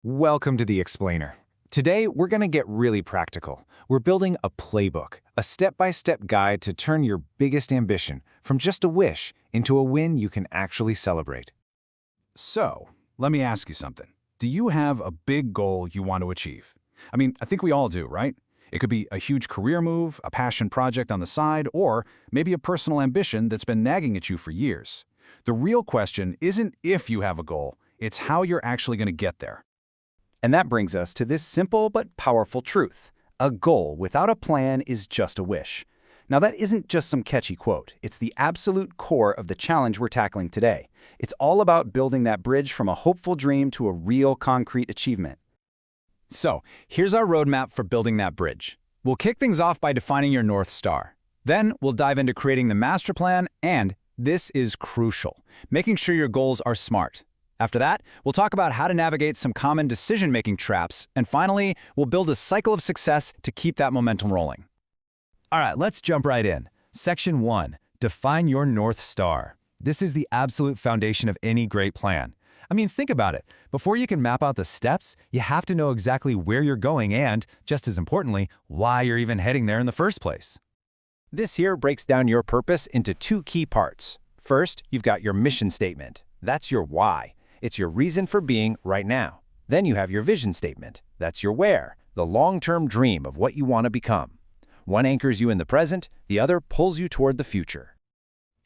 Welcome to The Explainer. Today, we're going to get really practical. We're building a playbook, a step-by-step guide to turn your biggest ambition from just a wish into a win you can actually celebrate. So, let me ask you something. Do you have a big goal you want to achieve? I think we all do, right? It could be a huge career move, a passion project on the side, or maybe a personal ambition that's been nagging at you for years. The real question isn't if you have a goal, it's how you're actually going to get there. And that brings us to this simple but powerful truth. A goal without a plan is just a wish. Now that isn't just some catchy quote. It's the absolute core of the challenge we're tackling today. It's all about building that bridge from a hopeful dream to a real concrete achievement. So, here's our roadmap for building that bridge. We'll kick things off by defining your North Star. Then, we'll dive into creating the master plan and, this is crucial, making sure your goals are smart. After that, we'll talk about how to navigate some common decision-making traps, and finally, we'll build a cycle of success to keep that momentum rolling. All right, let's jump right in. Section 1. Define your North Star. This is the absolute foundation of any great plan. Think about it. Before you can map out the steps, you have to know exactly where you're going and, just as importantly, why you're even heading there in the first place. This here breaks down your purpose into two key parts. First, you've got your mission statement. That's your why. It's your reason for being right now. Then you have your vision statement. That's your where, the long-term dream of what you want to become. One anchors you in the present, the other pulls you toward the future.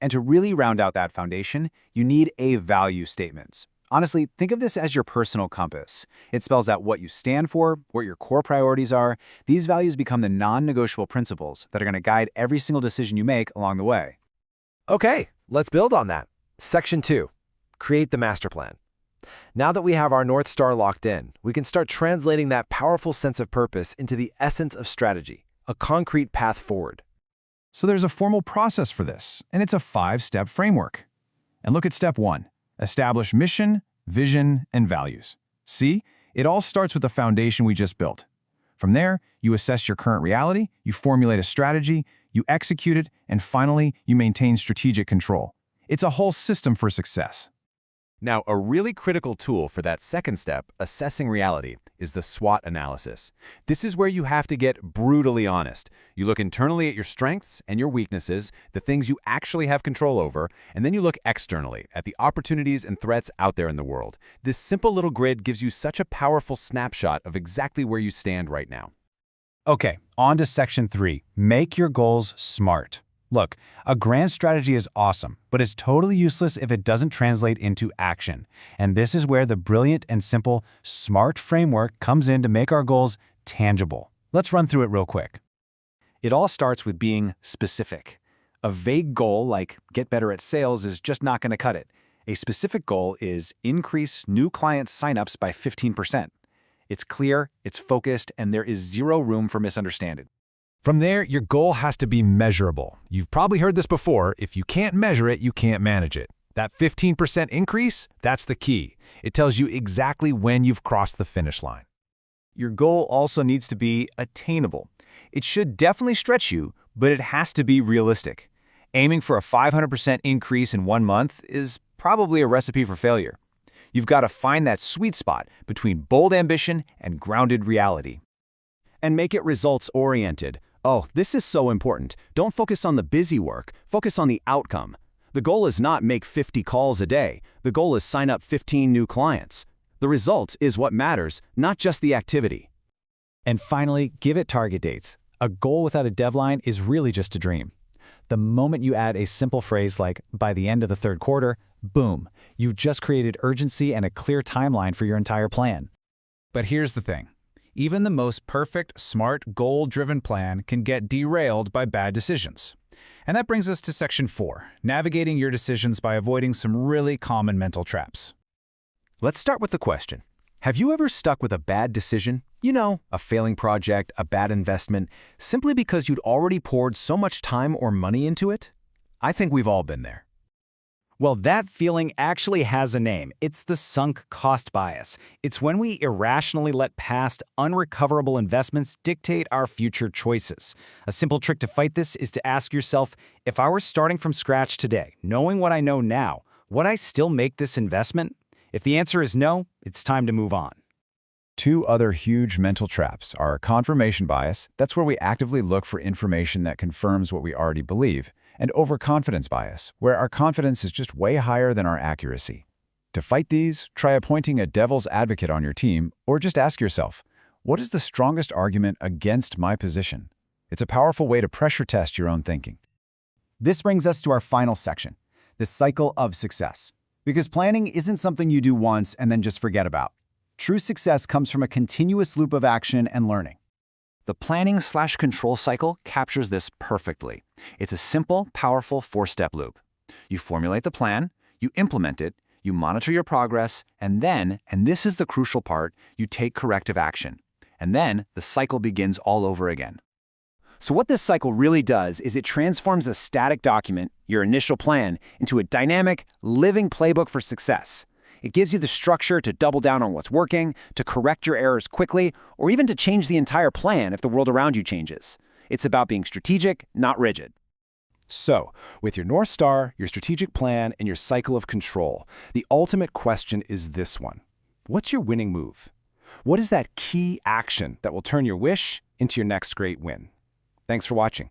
And to really round out that foundation, you need a value statement. Honestly, think of this as your personal compass. It spells out what you stand for, what your core priorities are. These values become the non-negotiable principles that are going to guide every single decision you make along the way. Okay, let's build on that. Section 2. Create the master plan. Now that we have our North Star locked in, we can start translating that powerful sense of purpose into the essence of strategy, a concrete path forward. So there's a formal process for this, and it's a 5-step framework. And look at step 1. Establish mission, vision, and values. See, it all starts with the foundation we just built. From there, you assess your current reality, you formulate a strategy, you execute it, and finally, you maintain strategic control. It's a whole system for success. Now, a really critical tool for that second step, assessing reality, is the SWOT analysis. This is where you have to get brutally honest. You look internally at your strengths and your weaknesses, the things you actually have control over, and then you look externally at the opportunities and threats out there in the world. This simple little grid gives you such a powerful snapshot of exactly where you stand right now. Okay, on to Section 3. Make your goals smart. Look, a grand strategy is awesome, but it's totally useless if it doesn't translate into action. And this is where the brilliant and simple SMART framework comes in to make our goals tangible. Let's run through it real quick. It all starts with being specific. A vague goal like get better at sales is just not going to cut it. A specific goal is increase new client signups by 15%. It's clear, it's focused, and there is zero room for misunderstanding. From there, your goal has to be measurable. You've probably heard this before. If you can't measure it, you can't manage it. That 15% increase, that's the key. It tells you exactly when you've crossed the finish line. Your goal also needs to be attainable. It should definitely stretch you, but it has to be realistic. Aiming for a 500% increase in 1 month is probably a recipe for failure. You've got to find that sweet spot between bold ambition and grounded reality. And make it results-oriented. Oh, this is so important. Don't focus on the busy work, focus on the outcome. The goal is not make 50 calls a day. The goal is sign up 15 new clients. The result is what matters, not just the activity. And finally, give it target dates. A goal without a deadline is really just a dream. The moment you add a simple phrase like, by the end of the 3rd quarter, boom, you've just created urgency and a clear timeline for your entire plan. But here's the thing. Even the most perfect, smart, goal-driven plan can get derailed by bad decisions. And that brings us to Section 4, navigating your decisions by avoiding some really common mental traps. Let's start with the question. Have you ever stuck with a bad decision? A failing project, a bad investment, simply because you'd already poured so much time or money into it? I think we've all been there. Well, that feeling actually has a name. It's the sunk cost bias. It's when we irrationally let past, unrecoverable investments dictate our future choices. A simple trick to fight this is to ask yourself, if I were starting from scratch today, knowing what I know now, would I still make this investment? If the answer is no, it's time to move on. Two other huge mental traps are confirmation bias, that's where we actively look for information that confirms what we already believe, and overconfidence bias, where our confidence is just way higher than our accuracy. To fight these, try appointing a devil's advocate on your team, or just ask yourself, what is the strongest argument against my position? It's a powerful way to pressure test your own thinking. This brings us to our final section, the cycle of success. Because planning isn't something you do once and then just forget about. True success comes from a continuous loop of action and learning. The planning/control cycle captures this perfectly. It's a simple, powerful 4-step loop. You formulate the plan, you implement it, you monitor your progress, and then, and this is the crucial part, you take corrective action. And then the cycle begins all over again. So what this cycle really does is it transforms a static document, your initial plan, into a dynamic, living playbook for success. It gives you the structure to double down on what's working, to correct your errors quickly, or even to change the entire plan if the world around you changes. It's about being strategic, not rigid. So, with your North Star, your strategic plan, and your cycle of control, the ultimate question is this one. What's your winning move? What is that key action that will turn your wish into your next great win? Thanks for watching.